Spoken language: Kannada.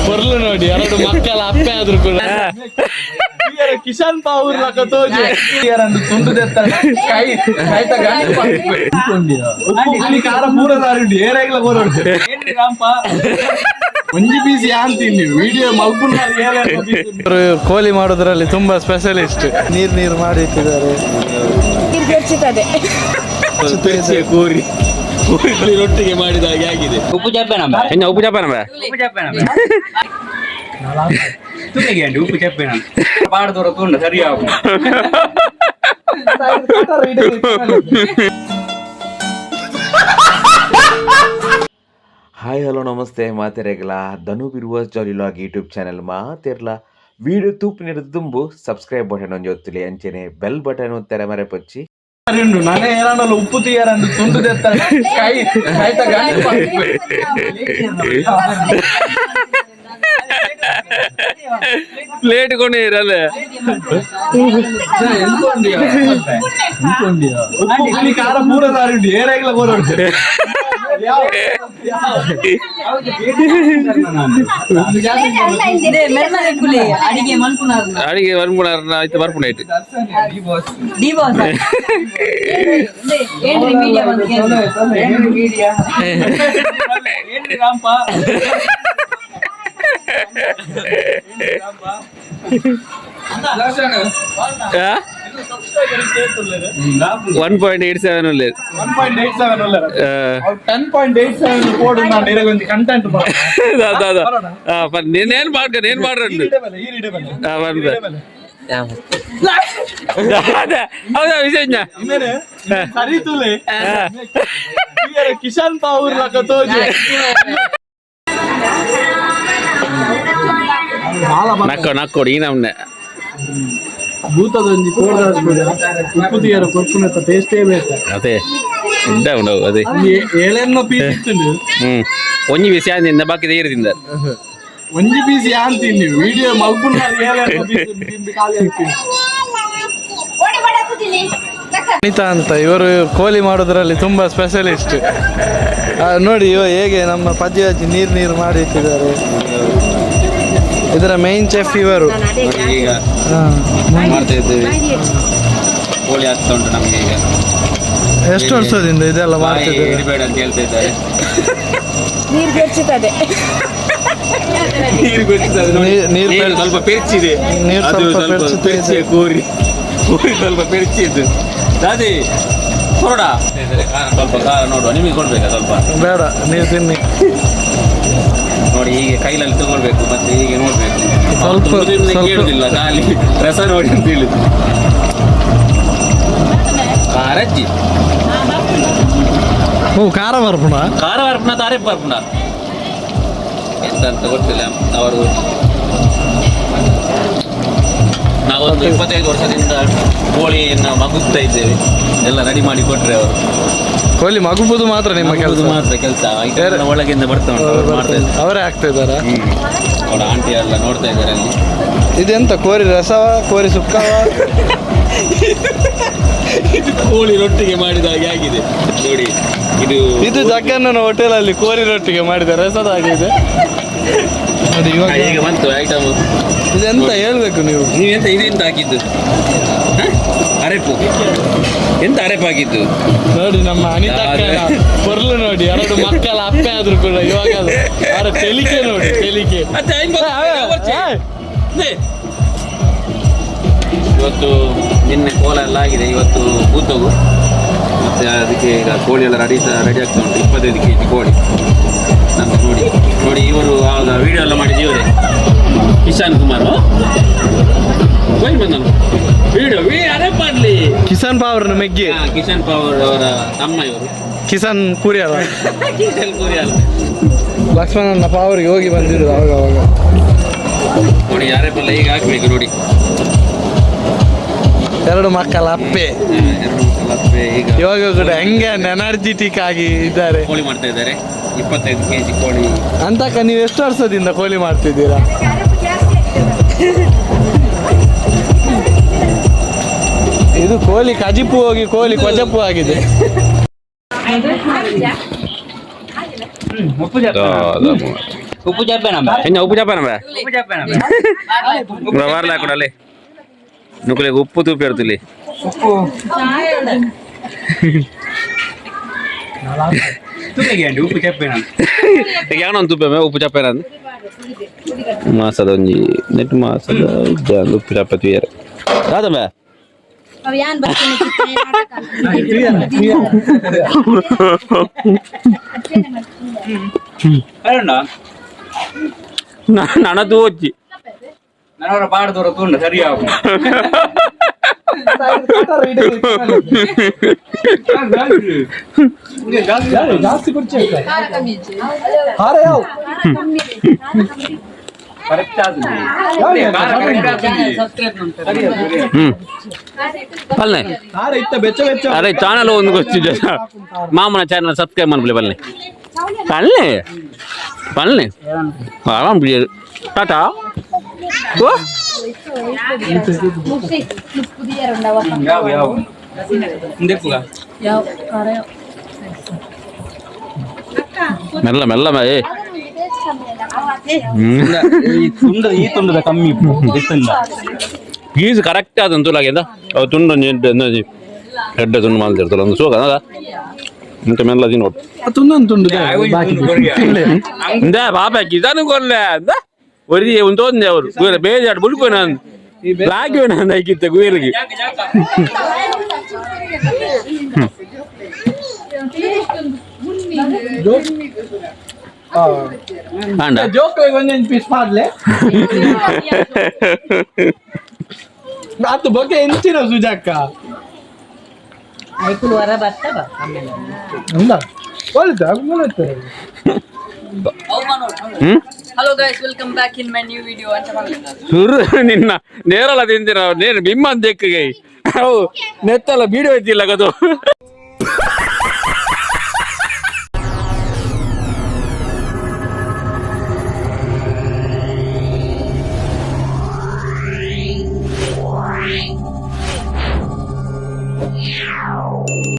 ಬರ್ಲು ನೋಡಿ ಎರಡು ಮಕ್ಕಳ ಅಪ್ಪೆ ಆದ್ರೂ ಕೂಡ ಕಿಶನ್ ಪಾವೂರ್ ಲಕ ತೋಜಿ ತುಂಡು ಕೈ ಉಪ್ಪು ಖಾರ ಪೂರ ದಾರುಂಡು ಏರಾಗ್ಲ ಬೋರ್ಡು ರಾಂಪ ಒಂಜಿ ಪೀಸ್ ಅಂತೀನಿ ವಿಡಿಯೋ ಕೋಳಿ ಮಾಡೋದ್ರಲ್ಲಿ ತುಂಬಾ ಸ್ಪೆಷಲಿಸ್ಟ್. ನೀರ್ ಮಾಡಿ ಇಟ್ಟಿದ್ದಾರೆ. ಕೋರಿ ರೊಟ್ಟಿಗೆ ಮಾಡಿದ ಹಾಗೆ ಆಗಿದೆ. ಉಪ್ಪು ಚಪ್ಪೆ ಉಪ್ಪು ಚಪ್ಪೆ ಪಾಡ್ದೋರ ತುಂಡ ಸರಿಯಾಗ. ಹಾಯ್ ಹಲೋ ನಮಸ್ತೆ ಮಾತೆರೆಗ್ಲ ಧನು ಬಿರುವಾಸ್ ಜಾಲಿ ಲಾಗ್ ಯೂಟ್ಯೂಬ್ ಚಾನಲ್ ಮಾತೆರ್ಲ ವೀಡಿಯೋ ತೂಪಿನ ತುಂಬು ಸಬ್ಸ್ಕ್ರೈಬ್ ಬಟನ್ ಒಂದು ಒತ್ತಲಿ ಅಂಚೆನೆ ಬೆಲ್ ಬಟನ್ ಒತ್ತಾರೆ ಮರೆ ಪಚ್ಚಿ ನಾನೇ ಏನಾಡಲ್ಲ ಉಪ್ಪು ತೀಯಾರಂದು ತುಂಡು ಕೈ ಪ್ಲೇಟ್ ಕೊಂಡು ಇರಲ್ಲ ಉಪ್ಪು ಖಾರ ಪೂರ ದಾರುಂಡು ಏರಾಗ್ಲ ಬೋರ್ಡು ಅಡಿಗೆ ಬರ್ಪುಣಾರ ಆಯ್ತು ಬರ್ಪುಣಾಯ್ತು నేనేం మాట్లాడండి ಹೌದಾ ವಿಷಯ ಕಿಶನ್ ಪಾವೂರ್ ಲಕ ತೋಜಿ ನಕ್ಕೋಡಿ ಈ ನಮ್ನೆ ಭೂತದೊಂದು ಉಪ್ಪು ತೀಯರ ಕೊರ್ಪುನ ಟೇಸ್ಟೇ ಬೇಕು. ಅದೇ ಇದ್ದ ಉಂಡವು ಅದೇ ಏಳೆನ್ನೋ ಪೀಸ್ ಇತ್ತು. ಒಂಜಿ ಪೀಸ್ ಯಾಂದಿಂದ ಬಾಕಿ ತೀರದಿಂದ ಒಂಜಿ ಪೀಸ್ ಅಂತೀನಿ ವಿಡಿಯೋ ಅನಿತಾ ಅಂತ ಇವರು ಕೋಳಿ ಮಾಡೋದ್ರಲ್ಲಿ ತುಂಬಾ ಸ್ಪೆಷಲಿಸ್ಟ್. ನೋಡಿ ಹೇಗೆ ನಮ್ಮ ಪಜ್ಜಿ ನೀರು ಮಾಡಿ ಇಟ್ಟಿದ್ದಾರೆ. ಇದರ ಮೇನ್ ಚೆಫ್ ಇವರು. ಈಗ ಮಾಡ್ತಾ ಇದ್ದೇವೆ ಕೋಳಿ ಆಗ್ತಾ ಉಂಟು ನಮ್ಗೆ. ಈಗ ಎಷ್ಟು ವರ್ಷದಿಂದ ಇದೆಲ್ಲ ಮಾಡ್ತಿದ್ದೇವೆ ಬೇಡ ಅಂತ ಹೇಳ್ತಾ ಇದ್ದಾರೆ. ನೀರು ಸ್ವಲ್ಪ ಪೆರ್ಚಿದೆ, ಕೋರಿ ಸ್ವಲ್ಪ ಪೆರ್ಚಿದ್ದು ಅದೇ ಹೊರಡ ಸ್ವಲ್ಪ ಖಾರ ನೋಡುವ. ನಿಮಗೆ ಕೊಡ್ಬೇಕಾ ಸ್ವಲ್ಪ? ಬೇಡ, ನೀವು ತಿನ್ನಿ. ನೋಡಿ ಹೀಗೆ ಕೈಲಲ್ಲಿ ತಗೊಳ್ಬೇಕು, ಮತ್ತೆ ಹೀಗೆ ನೋಡ್ಬೇಕು. ಸ್ವಲ್ಪ ಕೇಳುದಿಲ್ಲ, ಖಾಲಿ ರಸ ನೋಡಿ ಅಂತ ಹೇಳಿದ್ರು. ಖಾರಜ್ಜಿ ಖಾರ ಬರ್ಪುಣ ತಾರೆ ಬರ್ಪುಣ ಎಂತ ಅಂತ ಗೊತ್ತಿಲ್ಲ ಅವರು. ನಾವೊಂದು 25 ವರ್ಷದಿಂದ ಕೋಳಿಯನ್ನು ಮಗುತ್ತಾ ಇದ್ದೇವೆ. ಎಲ್ಲ ರೆಡಿ ಮಾಡಿ ಕೊಟ್ರೆ ಅವರು. ಕೋಳಿ ಮಗುವುದು ಮಾತ್ರ ನಿಮ್ಮ ಕೆಲಸ ಒಳಗಿಂದ ಬರ್ತಾ ಉಂಟು, ಅವರೇ ಆಗ್ತಾ ಇದ್ದಾರ. ಅವರ ಆಂಟಿ ಎಲ್ಲ ನೋಡ್ತಾ ಇದ್ದಾರೆ ಅಲ್ಲಿ. ಇದೆಂತ ಕೋರಿ ರಸವ, ಕೋರಿ ಸುಕ್ಕವ? ಇದು ಕೋಳಿ ರೊಟ್ಟಿಗೆ ಮಾಡಿದ ಹಾಗೆ ಆಗಿದೆ ನೋಡಿ. ಇದು ಜಗನ್ನನ ಹೋಟೆಲ್ ಅಲ್ಲಿ ಕೋರಿ ರೊಟ್ಟಿಗೆ ಮಾಡಿದ ರಸದ ಆಗಿದೆ ನೋಡಿ. ಇವಾಗ ಈಗ ಬಂತು ಐಟಮ್. ಇದೆಂತ ಹೇಳ್ಬೇಕು ನೀವೆಂತ ಇದೆಂತ ಹಾಕಿದ್ದು? ಅರೆಪು ಎಂತ ಅರೆಪು ಹಾಕಿದ್ದು ನೋಡಿ. ನಮ್ಮ ಅನಿತಾ ಬರ್ಲು ನೋಡಿ ಎರಡು ಮಕ್ಕಳ ಅಪ್ಪೆ ಆದ್ರೂ ಕೂಡ ಇವಾಗ ಅವರ ತೆಲಿಕೆ ನೋಡಿ, ತೆಲಿಕೆ. ಇವತ್ತು ನಿನ್ನೆ ಕೋಲ ಎಲ್ಲ ಆಗಿದೆ, ಇವತ್ತು ಕೂತವು. ಮತ್ತೆ ಅದಕ್ಕೆ ಈಗ ಕೋಳಿ ಎಲ್ಲ ರೆಡಿ ಆಗ್ತಾ ಉಂಟು. 25 kg ಕೋಳಿ ನಮ್ಗೆ ನೋಡಿ. ಇವರು ಆವಾಗ ವಿಡಿಯೋ ಎಲ್ಲ ಮಾಡಿದ್ದು ಇವರೇ, ಕಿಶನ್ ಕುಮಾರ್ ಬಂದನು ವಿಡಿಯೋ ಅದೇ ಮಾಡಲಿ. ಕಿಶನ್ ಪಾವರ್ ಮೆಗ್ಗೆ, ಕಿಶನ್ ಪಾವರ್ ಅವರ ತಮ್ಮ ಇವರು. ಕಿಶನ್ ಕುರಿಯಲ್ಲ, ಕಿಶನ್ ಕುರಿಯಲ್ಲ, ಲಕ್ಷ್ಮಣನ ಪಾವರ್ಗೆ ಹೋಗಿ ಬಂದಿದ್ರು ಅವಾಗ. ನೋಡಿ ಯಾರೆಲ್ಲ ಈಗ ಹಾಕ್ಬೇಕು ನೋಡಿ. ಎರಡು ಮಕ್ಕಳ ಅಪ್ಪೆ ಇವಾಗ ಕೂಡ ಹೆಂಗೆ ಎನರ್ಜಿಟಿಕ್ ಆಗಿ ಇದ್ದಾರೆ. ಕೋಳಿ ಮಾಡ್ತಾ ಇದ್ದಾರೆ 25 kg ಕೋಳಿ. ಅಂತಕ್ಕ ನೀವು ಎಷ್ಟು ವರ್ಷದಿಂದ ಕೋಳಿ ಮಾಡ್ತಿದ್ದೀರಾ? ಇದು ಕೋಳಿ ಕಜಿಪು ಹೋಗಿ ಕೋಳಿ ಕೊಜಪು ಆಗಿದೆ. ಉಪ್ಪು ಚಾಪೇನಮ್ಮ ಹೆಂಗ ಉಪ್ಪು ಚಾಪೇನಮ್ಮ ಬರ್ಲ ಕೊಡಲ್ಲಿ ನುಕ್ಕಲಿಗೆ ಉಪ್ಪು ತೂಪಿ ಇರ್ತಿಲ್ಲಿ ಉಪ್ಪು ಚಾಪೇನ ಯಾವನ ಒಂದು ತುಪ್ಪ ಉಪ್ಪು ಚಾಪೇನ ಮಾಸದ ಒಂಜಿ ನೆಟ್ ಮಾಸದ ಉಪ್ಪು ಚಾಪತಿ ಬೇರೆ ಯಾವ್ದಮ್ಮ ನನ್ನ ತೂಚಿ ನನ್ನ ಪಾಡ್ದವ್ರ ತುಂಡು ಸರಿಯಾಗ ಜಾಸ್ತಿ ಕುರ್ಚಿ ಬಲ್ಲೆ ಅರೆ ಚಾನಲ್ ಒಂದು ಗೊತ್ತಿದೆ ಮಾಮನ ಚಾನಲ್ ಸಬ್ಸ್ಕ್ರೈಬ್ ಮಾಡ್ಬಿಡಿ ಬಲ್ಲೆ ಬಲ್ಲೆ ಬಲ್ಲೆ ಆರಾಮ್ ಬಿಡಿ ಟಾಟಾ ಓ ಮೆಲ್ಲ ಮೆಲ್ಲ ಏ ಈ ತುಂಡದ ಕಮ್ಮಿ ಪೀಸ್ ಕರೆಕ್ಟ್ ಆದ ತುಲಾಗಿಂದ ಅವು ತುಂಡು ಹೆಡ್ಡ ತುಂಡು ಮಾಡ್ತಿರ್ತಾರೆ ಒಂದು ಸೋಗ ಇಂತ ಮೆಲ್ಲ ತಿನ್ನೋಟು ತುಂಡು ಇಂದ ಬಾಬಾಕಿ ಇದನ್ನು ಕೊರ್ಲೆ ಅಂದ ಒರಿ ಒಂದು ತೊಂದೆ ಅವರು ಗುಯರ ಬೇಜಾಡು ಬುಲ್ಪು ನಾನು ಲಾಗಿ ನಾನು ಹಾಕಿತ್ತೆ ಗುಯರಿಗೆ ಆಂಡ ಜೋಕ್ಲಿಗೆ ಒಂದೊಂದು ಪೀಸ್ ಮಾಡ್ಲೆ ಆತು ಬಗ್ಗೆ ಎಂಚಿನ ಸುಜಾಕ Hello guys, welcome back in my new video. ಸುರು ನಿನ್ನ ನೇರಲ್ಲ ತಿಂದಿರ ನೇರ ಬಿಮ್ಮ ಅಂತ ಅವು ನೆತ್ತಲ್ಲ ಬೀಡಿಯೋ ಐತಿಲ್ಲ ಅದು